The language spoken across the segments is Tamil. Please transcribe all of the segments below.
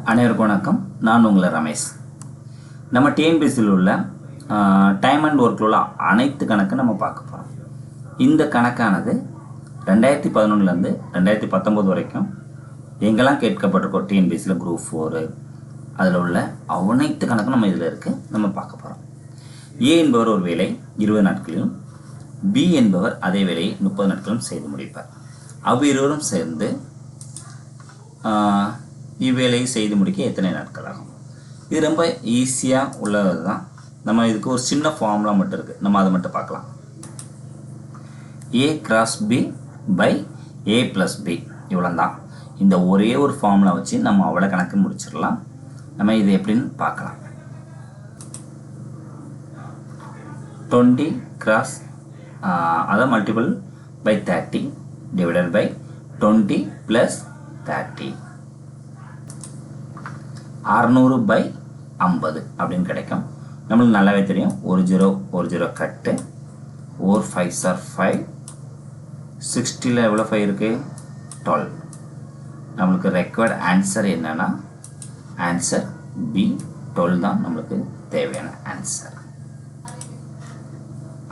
அனைவருக்கும் வணக்கம். நான் உங்கள் ரமேஷ். நம்ம டிஎன்பிஎஸ்சியில் உள்ள டைம் அண்ட் ஒர்க்கில் உள்ள அனைத்து கணக்கு நம்ம பார்க்க போகிறோம். இந்த கணக்கானது 2011லேருந்து 2019 வரைக்கும் எங்கெல்லாம் கேட்கப்பட்டிருக்கோம் டிஎன்பிஎஸ்சியில் குரூப் 4 அதில் உள்ள அனைத்து கணக்கும் நம்ம இதில் இருக்குது, நம்ம பார்க்க போகிறோம். ஏ என்பவர் ஒரு வேலை 20 நாட்களிலும், பி என்பவர் அதே வேலையை 30 நாட்களும் செய்து முடிப்பார். அவ்விருவரும் சேர்ந்து இவ்வேலையை செய்து முடிக்க எத்தனை நாட்கள் ஆகும்? இது ரொம்ப ஈஸியாக உள்ளது தான். நம்ம இதுக்கு ஒரு சின்ன ஃபார்முலா மட்டும் இருக்குது, நம்ம அதை மட்டும் பார்க்கலாம். A cross B by A plus B, இவ்வளோ தான். இந்த ஒரே ஒரு ஃபார்முலா வச்சு நம்ம அவ்வளோ கணக்கு முடிச்சிடலாம். நம்ம இது எப்படின்னு பார்க்கலாம். 20 கிராஸ் அதை multiple by 30 divided by 20 plus 30, 600 by 50 அப்படின்னு கிடைக்கும். நம்மளுக்கு நல்லாவே தெரியும், ஒரு ஜீரோ கட்டு, 4 5s are 5, 60ல் எவ்வளோ 5 இருக்குது? 12. நம்மளுக்கு ரெக்வயர்ட் ஆன்சர் என்னன்னா ஆன்சர் பி 12 தான் நம்மளுக்கு தேவையான ஆன்சர்.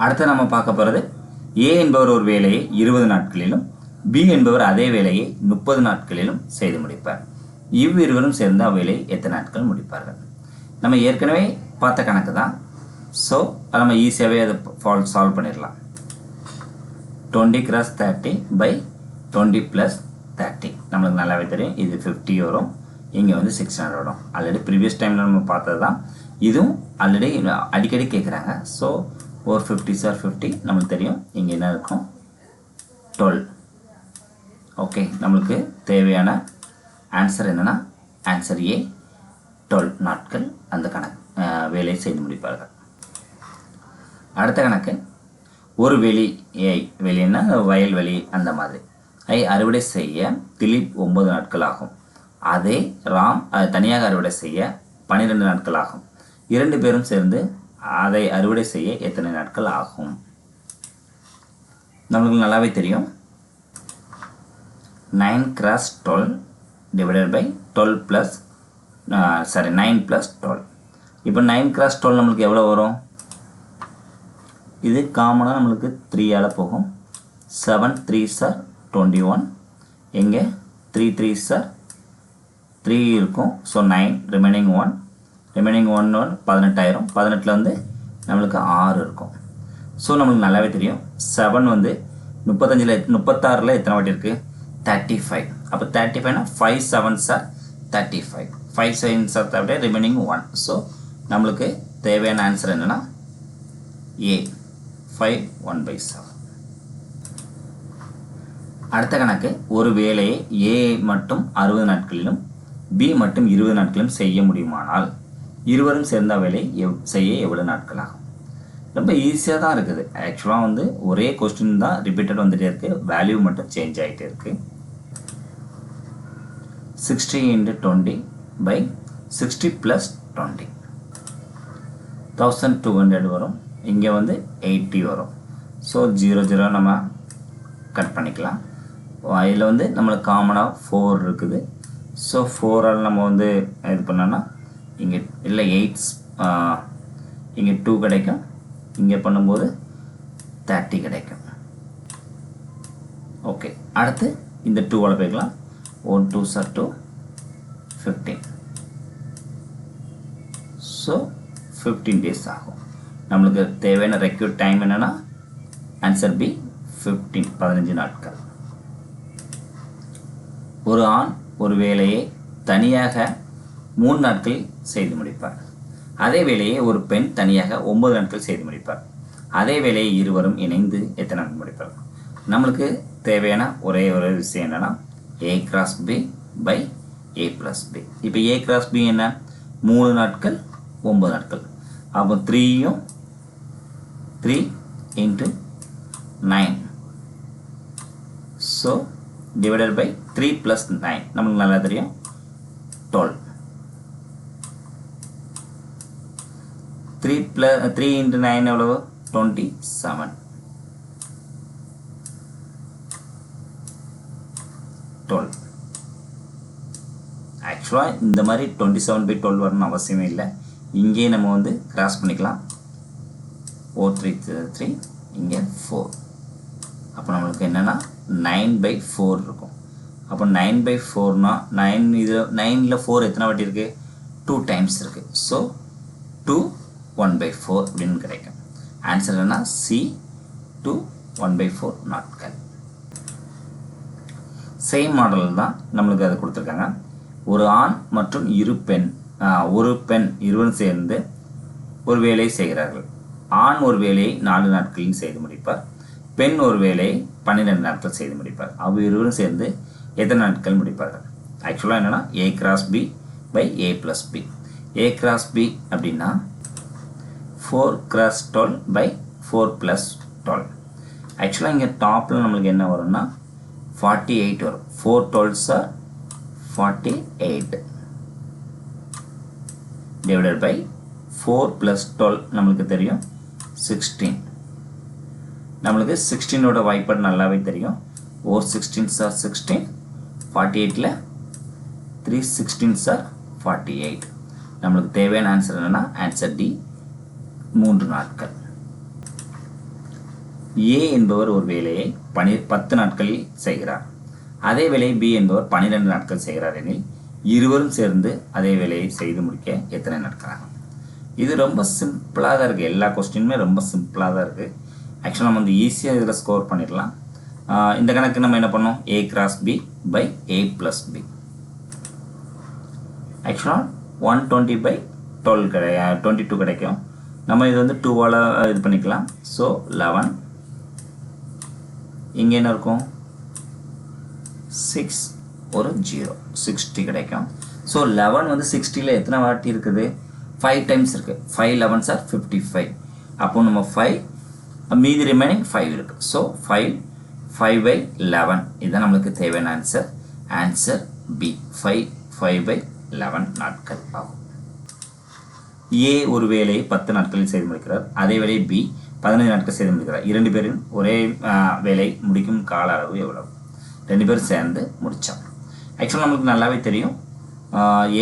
அடுத்து நம்ம பார்க்க போகிறது, ஏ என்பவர் ஒரு வேலையை 20 நாட்களிலும், பி என்பவர் அதே வேலையை 30 நாட்களிலும் செய்து முடிப்பார். இவ்விருவரும் சேர்ந்து அவ்வேலையை எத்தனை நாட்கள் முடிப்பார்கள்? நம்ம ஏற்கனவே பார்த்த கணக்கு தான். ஸோ நம்ம ஈஸியாகவே அதை சால்வ் பண்ணிடலாம். 20 கிராஸ் 30 பை 20 ப்ளஸ் 30 நம்மளுக்கு நல்லாவே தெரியும். இது 50 வரும், இங்கே வந்து 600 வரும். ஆல்ரெடி ப்ரீவியஸ் டைமில் நம்ம பார்த்தது தான். இதுவும் ஆல்ரெடி அடிக்கடி கேட்குறாங்க. ஸோ ஒரு 50s are 50 நம்மளுக்கு தெரியும். இங்கே என்ன இருக்கும்? 12. ஓகே, நம்மளுக்கு தேவையான ஆன்சர் என்னென்னா ஆன்சர் ஏ 12 நாட்கள் அந்த கணக்கு வேலையை செய்து முடிப்பார்கள். அடுத்த கணக்கு, ஒரு வெளின்னா வயல்வெளி அந்த மாதிரி அறுவடை செய்ய திலீப் 9 நாட்கள் ஆகும். அதே ராம் தனியாக அறுவடை செய்ய 12 நாட்கள் ஆகும். 2 பேரும் சேர்ந்து அதை அறுவடை செய்ய எத்தனை நாட்கள் ஆகும்? நம்மளுக்கு நல்லாவே தெரியும். 9 cross 12 divided by 12 plus 9 plus 12. இப்போ 9 cross 12 நம்மளுக்கு எவ்வளோ வரும்? இது காமனாக நம்மளுக்கு 3ஆல் போகும். 7 3s are 21, எங்கே 3 3s are 3 இருக்கும். ஸோ 9 ரிமைனிங் 1 18 ஆயிரும். 18ல் வந்து நம்மளுக்கு 6 இருக்கும். ஸோ நம்மளுக்கு நல்லாவே தெரியும், 7 வந்து 36ல் எத்தனை வாட்டி இருக்குது? 35. அப்போ 35னா 5 7s are 35, 5 7s are 35, remaining 1. So நம்மளுக்கு தேவையான ஆன்சர் என்னென்னா ஏ 5 1/7. அடுத்த கணக்கு, ஒரு வேலையை ஏ மட்டும் 60 நாட்களிலும் பி மட்டும் 20 நாட்களிலும் செய்ய முடியுமானால் இருவரும் சேர்ந்த வேலையை செய்ய எவ்வளோ நாட்கள் ஆகும்? ரொம்ப ஈஸியாக தான் இருக்குது. ஆக்சுவலாக வந்து ஒரே கொஸ்டின் தான் ரிப்பீட்டட் வந்துகிட்டே இருக்குது, வேல்யூ மட்டும் சேஞ்ச் ஆகிட்டே இருக்குது. 60 into 20 by 60 plus 20, 1200 வரும். இங்கே வந்து 80 வரும். ஸோ 0 நம்ம கட் பண்ணிக்கலாம். இதில் வந்து நம்மளுக்கு காமனாக 4 இருக்குது. ஸோ 4ஆல் நம்ம வந்து இது பண்ணோன்னா இங்கே இல்லை 8s, இங்கே 2 கிடைக்கும். இங்கே பண்ணும்போது 30 கிடைக்கும். ஓகே, அடுத்து இந்த 2ஆல் போய்க்கலாம். 1 2s are 2, 15. ஸோ 15 days ஆகும். நம்மளுக்கு தேவையான ரெக்யூர்ட் டைம் என்னென்னா ஆன்சர் பி 15 நாட்கள். ஒரு ஆண் ஒரு வேலையை தனியாக 3 நாட்கள் செய்து முடிப்பார். அதே வேலையை ஒரு பெண் தனியாக 9 நாட்கள் செய்து முடிப்பார். அதே வேலையை இருவரும் இணைந்து எத்தனை நாட்கள் முடிப்பார்? நம்மளுக்கு தேவையான ஒரே ஒரு விஷயம் என்னென்னா A cross B by A plus B. இப்போ ஏ கிராஸ் பி என்ன? 3 நாட்கள் 9 நாட்கள். அப்போ 3 into 9, so divided by 3 plus 9 நம்மளுக்கு நல்லா தெரியும் 12. 3 into 9 எவ்வளவு? 27. 12. ஆக்சுவலாக இந்த மாதிரி 27/12 வரணும்னு அவசியமே இல்லை. இங்கேயே நம்ம வந்து கிராஸ் பண்ணிக்கலாம். 4 3 இங்கே 4. அப்போ நம்மளுக்கு என்னென்னா 9/4 இருக்கும். அப்போ 9/4னா 9 இது 9ல் 4 எத்தனை வாட்டி இருக்குது? 2 டைம்ஸ் இருக்குது. ஸோ 2 1/4 அப்படின்னு கிடைக்கும். ஆன்சர் என்ன? சி 2 1/4 நாட்கள். சேம் மாடல் தான் நம்மளுக்கு அது கொடுத்துருக்காங்க. ஒரு ஆண் மற்றும் ஒரு பெண் இருவரும் சேர்ந்து ஒரு வேலையை செய்கிறார்கள். ஆண் ஒரு வேலையை 4 நாட்களில் செய்து முடிப்பார். பெண் ஒரு வேலையை 12 நாட்கள் செய்து முடிப்பார். இருவரும் சேர்ந்து எத்தனை நாட்கள் முடிப்பார்கள்? ஆக்சுவலாக என்னென்னா A×B/A+B. A×B அப்படின்னா 4×12/4+12. ஆக்சுவலாக இங்கே டாப்பில் நம்மளுக்கு என்ன வரும்னா 48 வரும். 4 12s are 48 divided by 4 plus 12 நம்மளுக்கு தெரியும் 16. நம்மளுக்கு 16ஓட வாய்ப்பாடு நல்லாவே தெரியும். 4 16s are 16. 48ல் 3 16s are 48. நம்மளுக்கு தேவையான ஆன்சர் என்னன்னா ஆன்சர் டி 3 நாட்கள். ஏ என்பவர் ஒரு வேலையை 10 நாட்களில் செய்கிறார். அதே வேலையை பி என்பவர் 12 நாட்கள் செய்கிறார் எனில் இருவரும் சேர்ந்து அதே வேலையை செய்து முடிக்க எத்தனை நாட்கள் ஆகும்? இது ரொம்ப சிம்பிளாக தான் இருக்குது. எல்லா கொஸ்டினுமே ரொம்ப சிம்பிளாக தான் இருக்குது. ஆக்சுவலாக நம்ம வந்து ஈஸியாக இதில் ஸ்கோர் பண்ணிடலாம். இந்த கணக்கு நம்ம என்ன பண்ணோம்? A×B/A+B. ஆக்சுவலாக 120/12 22 கிடைக்கும். நம்ம இது வந்து 2ஆல் இது பண்ணிக்கலாம். ஸோ 11. இங்கே என்ன இருக்கும்? 6 ஒரு 0 60 கிடைக்கும். ஸோ 11 வந்து 60ல் எத்தனை வாட்டி இருக்குது? 5 டைம்ஸ் இருக்குது. 5 11s are 55. அப்போ நம்ம 5 மீதி ரிமைனிங் 5 இருக்குது. ஸோ 5/11 இதுதான் நம்மளுக்கு தேவையான ஆன்சர். ஆன்சர் பி 5/11 நாட்கள் ஆகும். ஏ ஒரு வேலையை 10 நாட்களில் செய்து முடிக்கிறார். அதே வேலையை பி 15 நாட்கள் செய்து முடிக்கிறார். 2 பேரும் ஒரே வேலை முடிக்கும் கால அளவு எவ்வளவு? 2 பேரும் சேர்ந்து முடித்தோம். ஆக்சுவலாக நம்மளுக்கு நல்லாவே தெரியும்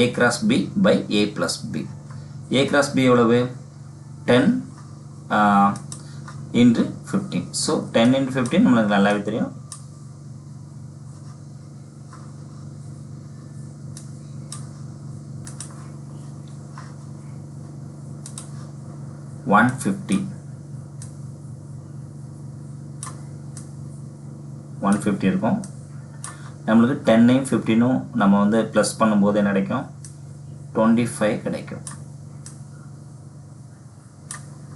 A×B/A+B. A×B எவ்வளவு? 10 × 15. ஸோ 10 × 15 நம்மளுக்கு நல்லாவே தெரியும். 150 இருக்கும். நம்மளுக்கு 10ஐயும் 15ம் நம்ம வந்து ப்ளஸ் பண்ணும்போது என்ன கிடைக்கும்? 25 கிடைக்கும்.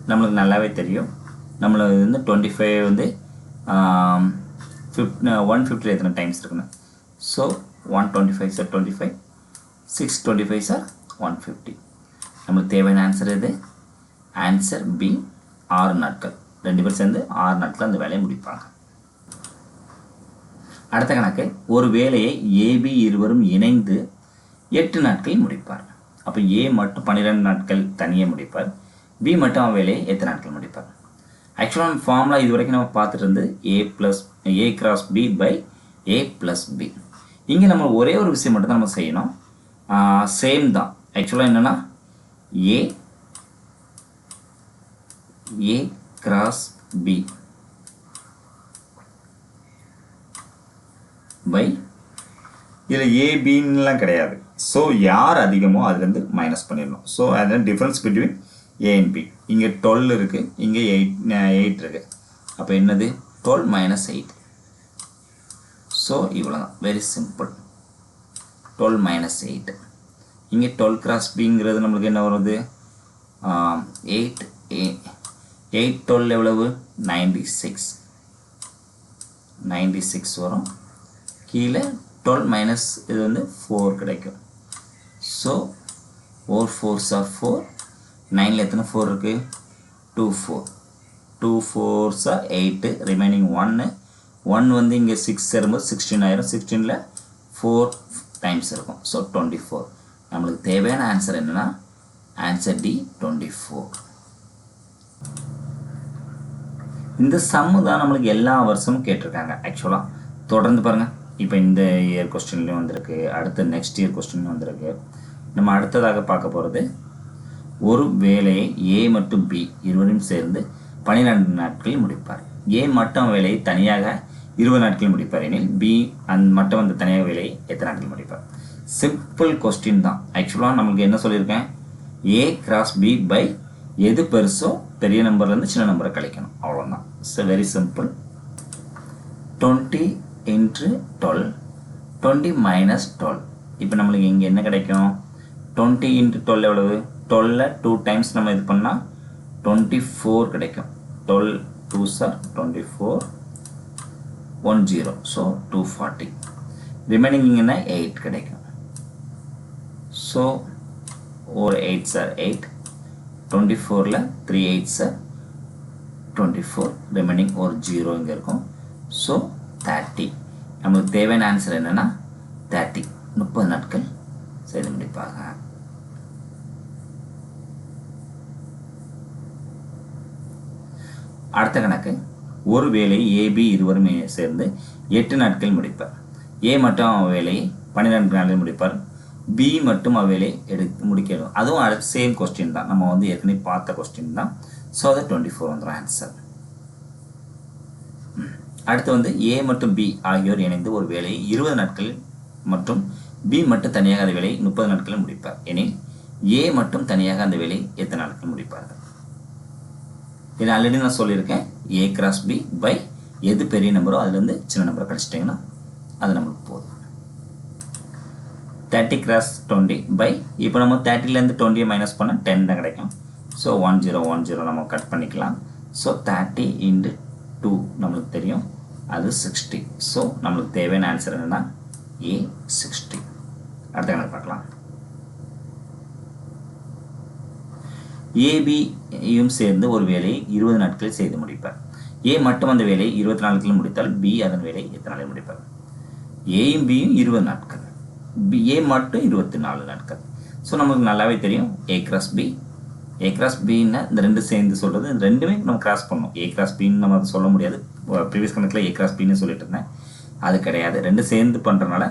நம்மளுக்கு நல்லாவே தெரியும் நம்மளுக்கு வந்து 25 வந்து 150 எத்தனை டைம்ஸ் இருக்குன்னு. So 125 sir 25, 625 sir 150. நம்மளுக்கு தேவையான ஆன்சர் எது? ஆன்சர் பி 6 நாட்கள். 2 பேர் சேர்ந்து 6 நாட்கள் அந்த வேலையை முடிப்பாங்க. அடுத்த கணக்கு, ஒரு வேலையை ஏபி இருவரும் இணைந்து 8 நாட்களில் முடிப்பார். அப்போ ஏ மட்டும் 12 நாட்கள் தனியாக முடிப்பார். பி மட்டும் வேலையை எத்தனை நாட்கள் முடிப்பார்? ஆக்சுவலாக ஃபார்முலா இது வரைக்கும் நம்ம பார்த்துட்டு இருந்து A+B/A+B. இங்கே நம்ம ஒரே ஒரு விஷயம் மட்டும் தான் நம்ம செய்யணும். சேம் தான். ஆக்சுவலாக என்னென்னா A×B பை இதில் ஏபின்லாம் கிடையாது. ஸோ யார் அதிகமோ அதுலேருந்து மைனஸ் பண்ணிடணும். ஸோ அதில் difference between A and B. இங்கே 12 இருக்குது, இங்கே 8 இருக்குது. அப்போ என்னது? 12 - 8. ஸோ இவ்வளோ தான். Very simple. 12 - 8. இங்கே 12×Bங்கிறது நம்மளுக்கு என்ன வருது? 8 12 எவ்வளவு? 96 வரும். கீழே 12 - இது வந்து 4 கிடைக்கும். So 4 4s are 4. 9ல் எத்தனை 4 இருக்குது? 2 4s are 8. ரிமைனிங் 1 வந்து இங்கே 6 சேரும்போது 16 ஆயிரும். 16ல் 4 டைம்ஸ் இருக்கும். ஸோ 24. நம்மளுக்கு தேவையான ஆன்சர் என்னென்னா ஆன்சர் டி 24. இந்த சம்மு தான் நம்மளுக்கு எல்லா வருஷமும் கேட்டிருக்காங்க. ஆக்சுவலாக தொடர்ந்து பாருங்கள். இப்போ இந்த இயர் கொஸ்டின்லையும் வந்திருக்கு, அடுத்த நெக்ஸ்ட் இயர் கொஸ்டின்லையும் வந்திருக்கு. நம்ம அடுத்ததாக பார்க்க போகிறது, ஒரு வேலையை ஏ மற்றும் பி இருவரும் சேர்ந்து 12 நாட்களில் முடிப்பார். ஏ மட்டும் வேலையை தனியாக 20 நாட்களில் முடிப்பார் எனில் பி மட்டும் அந்த தனியாக வேலையை எத்தனை நாட்களில் முடிப்பார்? சிம்பிள் கொஸ்டின் தான். ஆக்சுவலாக நம்மளுக்கு என்ன சொல்லியிருக்கேன், ஏ கிராஸ் பி பை எது பெருசோ பெரிய நம்பர்லேருந்து சின்ன நம்பரை கழிக்கணும், அவ்வளோதான். It's very simple. 20 × 12 20 - 12. இப்போ நம்மளுக்கு இங்கே என்ன கிடைக்கும்? 20 × 12 எவ்வளவு? 12 2 டைம்ஸ் நம்ம இது பண்ணால் 24 கிடைக்கும். 12 2s are 24 10, ஸோ 240. ரிமைனிங் இங்கன்னா 8 கிடைக்கும். ஸோ ஒரு 8s are 8, 24ல் 3 8s are 24, remaining ஒரு 0 இங்கே இருக்கும். ஸோ 30. நம்மளுக்கு தேவையான ஆன்சர் என்னென்னா 30. 30 நாட்கள் செய்து முடிப்பாங்க. அடுத்த கணக்கு, ஒரு வேலையை ஏபி இருவரும் சேர்ந்து 8 நாட்கள் முடிப்பார். ஏ மட்டும் வேலையை 12 நாட்களில் முடிப்பார். பி மட்டும் அவ்வேலை முடிக்கணும். அதுவும் அடுத்த சேம் கொஸ்டின் தான், நம்ம வந்து ஏற்கனவே பார்த்த கொஸ்டின் தான். ஸோ அது 24 வந்துடும் ஆன்சர். அடுத்து வந்து ஏ மற்றும் பி ஆகியோர் இணைந்து ஒரு வேலையை 20 நாட்கள் மற்றும் பி மட்டும் தனியாக அந்த வேலையை 30 நாட்களில் முடிப்பார் எனில் ஏ மட்டும் தனியாக அந்த வேலையை எத்தனை நாட்கள் முடிப்பார்கள்? இது ஆல்ரெடி நான் சொல்லியிருக்கேன், ஏ கிராஸ் பி பை எது பெரிய நம்பரோ அதுலேருந்து சின்ன நம்பரை கழிச்சிட்டிங்கன்னா அது நம்மளுக்கு போதும். 30 × 20 பை, இப்போ நம்ம 30லேருந்து 20 மைனஸ் பண்ணால் 10 தான் கிடைக்கும். ஸோ 1010 நம்ம கட் பண்ணிக்கலாம். ஸோ 30 × 2 நம்மளுக்கு தெரியும், அது 60. ஸோ நம்மளுக்கு தேவையான ஆன்சர் என்னென்னா ஏ 60. அடுத்த கணக்கு பார்க்கலாம். ஏபியும் சேர்ந்து ஒரு வேலையை 20 நாட்களில் செய்து முடிப்பார். ஏ மட்டும் அந்த வேலையை 24 நாட்களில் முடித்தால் பி அதன் வேலையை எத்தனை நாளில் முடிப்பார்? ஏயும் பியும் 20 நாட்கள், ஏ மட்டும் 24 நாட்கள். ஸோ நமக்கு நல்லாவே தெரியும் A cross B. A cross பின்னா இந்த ரெண்டு சேர்ந்து சொல்கிறது, ரெண்டுமே நம்ம கிராஸ் பண்ணணும். ஏ கிராஸ் பின்னு நம்ம அதை சொல்ல முடியாது. ப்ரீவியஸ் கணக்கில் ஏ கிராஸ் பின்னு சொல்லிட்டு இருந்தேன், அது கிடையாது. ரெண்டு சேர்ந்து பண்ணுறதுனால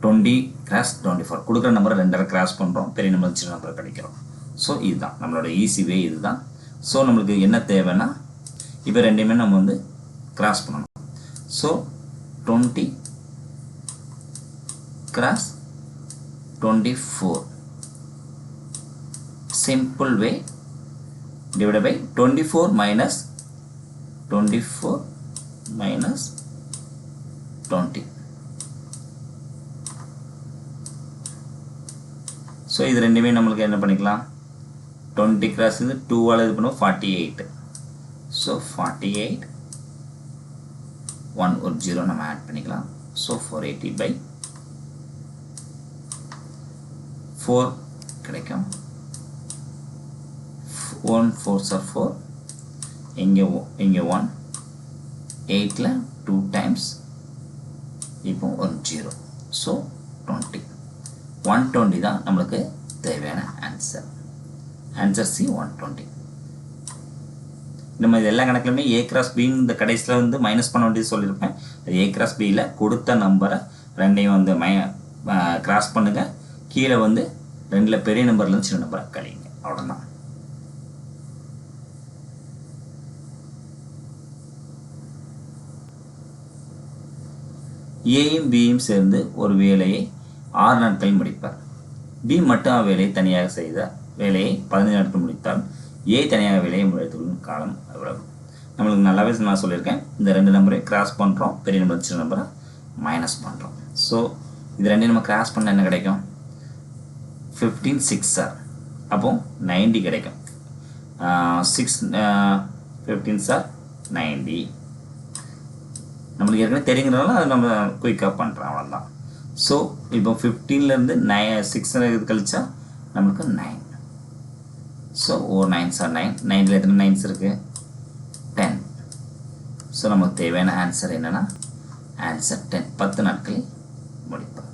20 × 24 கொடுக்குற நம்பரை 2 கிராஸ் பண்ணுறோம், பெரிய நம்பர் சின்ன நம்பரை கிடைக்கிறோம். ஸோ இதுதான் நம்மளோட ஈஸி வே, இதுதான். ஸோ நம்மளுக்கு என்ன தேவைன்னா இப்போ ரெண்டையுமே நம்ம வந்து கிராஸ் பண்ணணும். So 20 × 24 simple way divided by 24 minus 20. So இது ரெண்டுமே நம்மளுக்கு என்ன பண்ணிக்கலாம், 20 கிராஸ் இது 2ஆல் இது பண்ணுவோம் 48. ஸோ 48 1 ஒரு 0 நம்ம ஆட் பண்ணிக்கலாம். ஸோ 480/4 கிடைக்கும். 1 4s are 4, இங்கே 1, 8ல் 2 டைம்ஸ், இப்போ ஒரு 0. ஸோ 20. 120 தான் நம்மளுக்கு தேவையான ஆன்சர். Answer C 120. நம்ம இது எல்லா கணக்குலையுமே ஏ கிராஸ் பின்னு இந்த கடைசியில் வந்து மைனஸ் பண்ண வேண்டியது சொல்லியிருப்பேன். ஏ கிராஸ் பியில் கொடுத்த நம்பரை ரெண்டையும் வந்து கிராஸ் பண்ணுங்கள், கீழே வந்து 2ல் பெரிய நம்பர்லேருந்து சின்ன நம்பரை கழிங்க, அவ்வளோதான். ஏயும் பியும் சேர்ந்து ஒரு வேலையை 6 நாட்களில் முடிப்பார். பி மட்டும் அவ்வேலையை தனியாக செய்த வேலையை 15 நாட்கள் முடித்தால் ஏ தனியாக வேலையை முடித்துள்ள காலம் எவ்வளவு? நம்மளுக்கு நல்லாவே நான் சொல்லியிருக்கேன், இந்த 2 நம்பரையும் கிராஸ் பண்ணுறோம், பெரிய நம்பர் சின்ன நம்பரை மைனஸ் பண்ணுறோம். ஸோ இது ரெண்டையும் நம்ம கிராஸ் பண்ண என்ன கிடைக்கும்? 15 6 ஆர், அப்போ 90 கிடைக்கும். 15 ஆர் 90. நம்மளுக்கு ஏற்கனவே தெரியுங்கிறனால அது நம்ம குயிக்காக பண்ணுறோம், அவ்வளோதான். ஸோ இப்போ 15லேருந்து 6 இது கழிச்சா நம்மளுக்கு 9. ஸோ ஒரு 9s are 9. 9ல் எத்தனை 9s இருக்குது? 10. ஸோ நமக்கு தேவையான ஆன்சர் என்னென்னா ஆன்சர் 10. 10 நாட்களில் முடிப்போம்.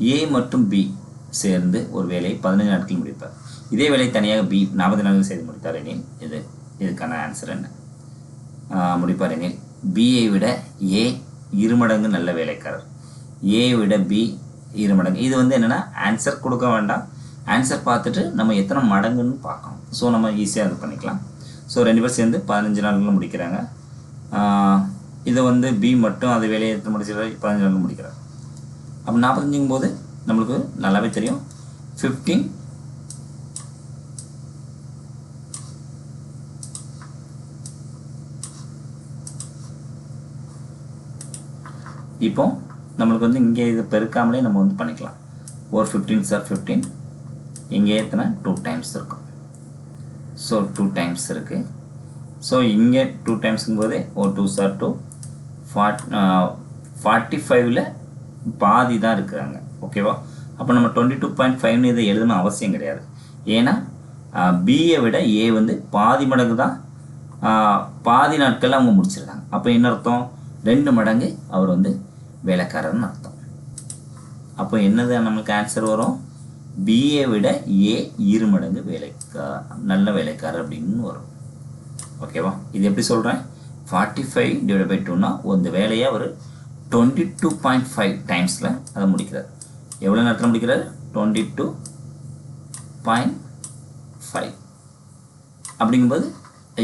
ஏ மற்றும் பி சேர்ந்து ஒரு வேலையை 15 நாட்களில் முடிப்பார். இதே வேலை தனியாக பி 40 நாட்களில் செய்து முடித்தார் எனில் இதுக்கான ஆன்சர் என்ன? முடிப்பார் எனில் பியை விட ஏ இருமடங்கு நல்ல வேலைக்காரர், ஏ விட பி இருமடங்கு. இது வந்து என்னென்னா ஆன்சர் கொடுக்க வேண்டாம், ஆன்சர் பார்த்துட்டு நம்ம எத்தனை மடங்குன்னு பார்க்கணும். ஸோ நம்ம ஈஸியாக இது பண்ணிக்கலாம். ஸோ 2 பேர் சேர்ந்து 15 நாளில் முடிக்கிறாங்க. இதை வந்து பி மட்டும் அதை வேலையை எடுத்து முடிச்சிடறாரு, 15 நாளில் முடிக்கிறார். அப்போ 45ங்கும் போது நம்மளுக்கு நல்லாவே தெரியும் 15 இப்போ நம்மளுக்கு வந்து இங்கே இதை பெருக்காமலே நம்ம வந்து பண்ணிக்கலாம். ஒரு 15 சார் 15, இங்கே எத்தனை 2 டைம்ஸ் இருக்கும். ஸோ 2 டைம்ஸ் இருக்குது. ஸோ இங்கே 2 டைம்ஸுங்கும் போதே ஒரு 2 சார் 2, 45ல் பாதி தான் இருக்கிறாங்க. ஓகேவா? அப்போ நம்ம 22.5ன்னு இதை எழுதணும் அவசியம் கிடையாது. ஏன்னா பியை விட ஏ வந்து பாதி மடங்கு தான், பாதி நாட்களில் அவங்க முடிச்சிருக்காங்க. அப்போ என்ன அர்த்தம்? 2 மடங்கு அவர் வந்து வேலைக்காரர்னு அர்த்தம். அப்போ என்னது நமக்கு ஆன்சர் வரும்? பிஏ விட ஏ 2 மடங்கு நல்ல வேலைக்காரர் அப்படின்னு வரும். ஓகேவா? இது எப்படி சொல்கிறேன்? 45/2னா இந்த வேலையை அவர் 22.5 டைம்ஸில் அதை முடிக்கிறார். எவ்வளோ நேரத்தில் முடிக்கிறார்? 22.5. அப்படிங்கும்போது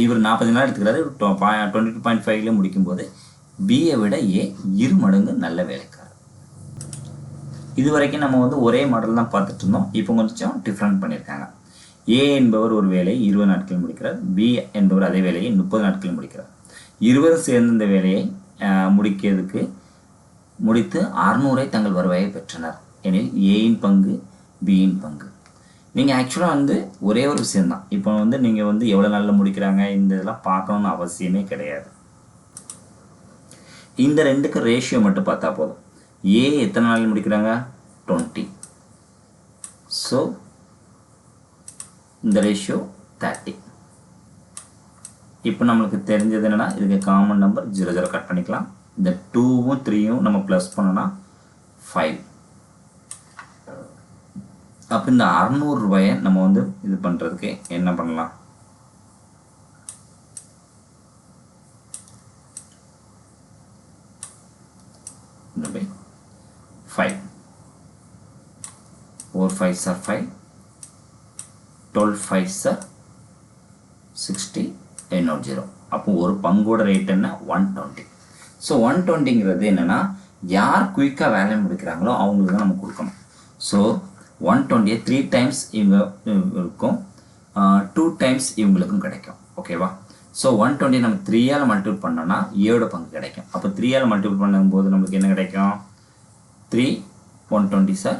இவர் 40 நாள் எடுத்துக்கிறாரு. 22.5ல முடிக்கும்போது பியை விட ஏ 2 மடங்கு நல்ல வேலைக்காரர். இது வரைக்கும் நம்ம வந்து ஒரே மாடல் தான் பார்த்துட்டு இருந்தோம். இப்போ கொஞ்சம் டிஃப்ரெண்ட் பண்ணியிருக்காங்க. ஏ என்பவர் ஒரு வேலையை 20 நாட்களில் முடிக்கிறார், பி என்பவர் அதே வேலையை 30 நாட்களில் முடிக்கிறார். இருவரும் சேர்ந்து இந்த வேலையை முடித்து 600 தங்கள் வருவாயை பெற்றனர் எனில் ஏயின் பங்கு பியின் பங்கு. நீங்கள் ஆக்சுவலாக வந்து ஒரே ஒரு விஷயம்தான். இப்போ வந்து நீங்கள் வந்து எவ்வளோ நாளில் முடிக்கிறாங்க இந்த இதெல்லாம் பார்க்கணுன்னு அவசியமே கிடையாது. இந்த 2க்கு ரேஷியோ மட்டும் பார்த்தா போதும். ஏ எத்தனை நாளில் முடிக்கிறாங்க? 20. ஸோ இந்த ரேஷியோ 30. இப்போ நம்மளுக்கு தெரிஞ்சது என்னென்னா இதுக்கு காமன் நம்பர் 0 கட் பண்ணிக்கலாம். இந்த 2வும் 3யும் நம்ம ப்ளஸ் பண்ணோன்னா 5. அப்போ இந்த 600 ரூபாயை நம்ம வந்து இது பண்ணுறதுக்கு என்ன பண்ணலாம்? இந்த 5 4 5s are 5, 12 5s are 60, 0. அப்போ ஒரு பங்கோட ரேட் என்ன? 120. ஸோ 120ங்கிறது என்னென்னா யார் குயிக்காக வேலையை முடிக்கிறாங்களோ அவங்களுக்கு தான் நம்ம கொடுக்கணும். ஸோ 120 3 டைம்ஸ் இவங்க இருக்கும், 2 டைம்ஸ் இவங்களுக்கும் கிடைக்கும். ஓகேவா? ஸோ 120 நம்ம 3ஆல் மல்டிபிள் பண்ணோன்னா 7 பங்கு கிடைக்கும். அப்போ 3ஆல் மல்டிபிள் பண்ணும்போது நம்மளுக்கு என்ன கிடைக்கும்? 3 120 சார்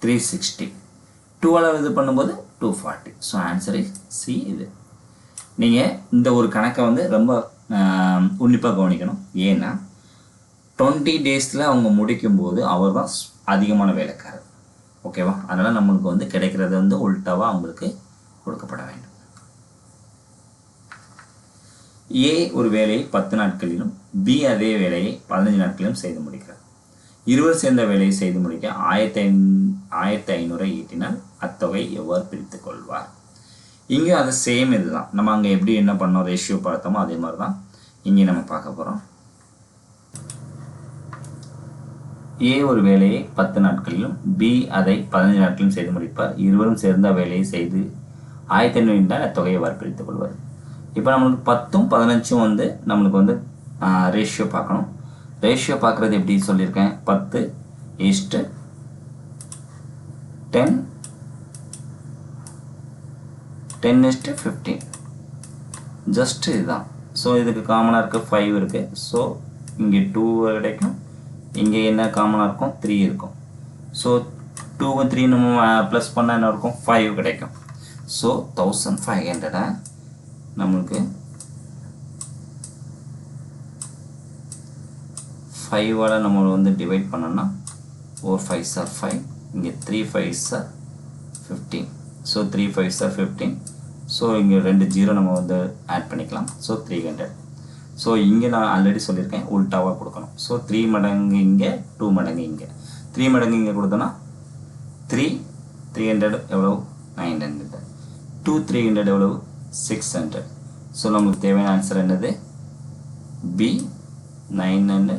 360. 2ஆல் இது பண்ணும்போது 240. So answer is C. இது நீங்கள் இந்த ஒரு கணக்கை வந்து ரொம்ப உன்னிப்பாக கவனிக்கணும். ஏன்னா 20 டேஸில் அவங்க முடிக்கும்போது அவர் தான் அதிகமான வேலைக்காரர். ஓகேவா? அதனால் நம்மளுக்கு வந்து கிடைக்கிறது வந்து உல்டாவாக அவங்களுக்கு கொடுக்கப்பட வேண்டும். ஏ ஒரு வேலையை 10 நாட்களிலும் பி அதே வேலையை 15 நாட்களிலும் செய்து முடிக்கிறார். இருவர் சேர்ந்த வேலையை செய்து முடிக்க 1500 ஈட்டினால் அத்தொகை எவ்வாறு பிரித்து கொள்வார்? இங்கே அது சேம் இதுதான். நம்ம அங்கே எப்படி என்ன பண்ணோம் ரேஷியோ பார்த்தோமோ அதே மாதிரி தான் இங்கே நம்ம பார்க்க போகிறோம். ஏ ஒரு வேலையை 10 நாட்களிலும் பி அதை 15 நாட்களிலும் செய்து முடிப்பார். இருவரும் சேர்ந்த வேலையை செய்து 1500 ஈட்டினால் அத்தொகையை எவ்வாறு பிரித்து கொள்வார்? இப்போ நம்மளுக்கு 10ம் 15ம் வந்து நம்மளுக்கு வந்து ரேஷியோ பார்க்கணும். ரேஷியோ பார்க்குறது எப்படி சொல்லியிருக்கேன்? 10:10 10:15 ஜஸ்ட் இதுதான். ஸோ இதுக்கு காமனாக இருக்குது 5 இருக்குது. ஸோ இங்கே 2 கிடைக்கும், இங்கே என்ன காமனாக இருக்கும்? 3 இருக்கும். ஸோ 2வும் 3 நம்ம ப்ளஸ் பண்ணால் என்ன இருக்கும்? 5 கிடைக்கும். ஸோ 1500 நம்மளுக்கு 5ஆல் நம்ம வந்து டிவைட் பண்ணோன்னா 4 5s are 5, இங்கே 3 5s are 15. So 3 5s are 15. So இங்கே 2 0 நம்ம வந்து ஆட் பண்ணிக்கலாம். ஸோ 300. ஸோ இங்கே நான் ஆல்ரெடி சொல்லியிருக்கேன் உல்டாவாக கொடுக்கணும். ஸோ 3 மடங்கு இங்கே, 2 மடங்கு இங்கே. 3 மடங்கு இங்கே கொடுத்தோன்னா 300 எவ்வளவு? 900. 2 300 எவ்வளவு? 600. ஸோ நம்மளுக்கு தேவையான ஆன்சர் என்னது? பி 900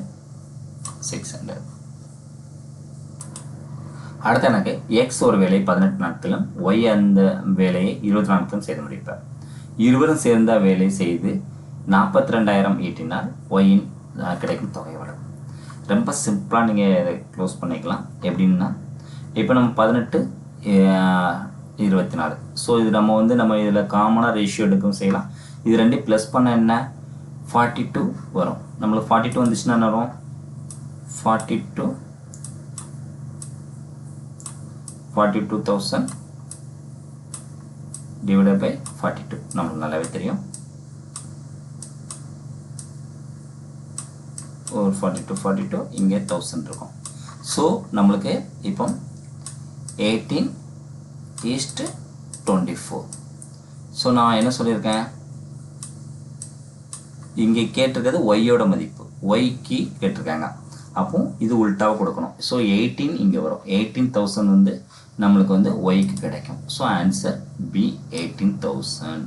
600. அடுத்த எனக்கு எக்ஸ் ஒரு வேலையை 18 நாட்களும் ஒய் அந்த வேலையை 20 நாட்களும் செய்து முடிப்பார். இருவரும் சேர்ந்த வேலை செய்து 42,000 ஈட்டினால் ஒய்யின் கிடைக்கும் தொகை வரும். ரொம்ப சிம்பிளாக நீங்கள் இதை க்ளோஸ் பண்ணிக்கலாம். எப்படின்னா இப்போ நம்ம 18 24. ஸோ இது நம்ம இதில் காமனாக ரேஷியோ எடுக்கவும் செய்யலாம். இது ரெண்டையும் ப்ளஸ் பண்ண என்ன 42 வரும். நம்மளுக்கு 42 வந்துச்சுன்னா என்ன வரும் 42,000 divided by 42 நமக்கு நல்லாவே தெரியும். ஒரு 42 இங்கே 1000 இருக்கும். ஸோ நம்மளுக்கு இப்போ 18:24. ஸோ நான் என்ன சொல்லியிருக்கேன், இங்கே கேட்டிருக்கிறது ஒய்யோட மதிப்பு, ஒய்க்கு கேட்டிருக்காங்க. அப்போ இது உல்ட்டாவை கொடுக்கணும். ஸோ 18 இங்கே வரும். 18,000 வந்து நம்மளுக்கு வந்து ஒய்க்கு கிடைக்கும். So answer B 18,000.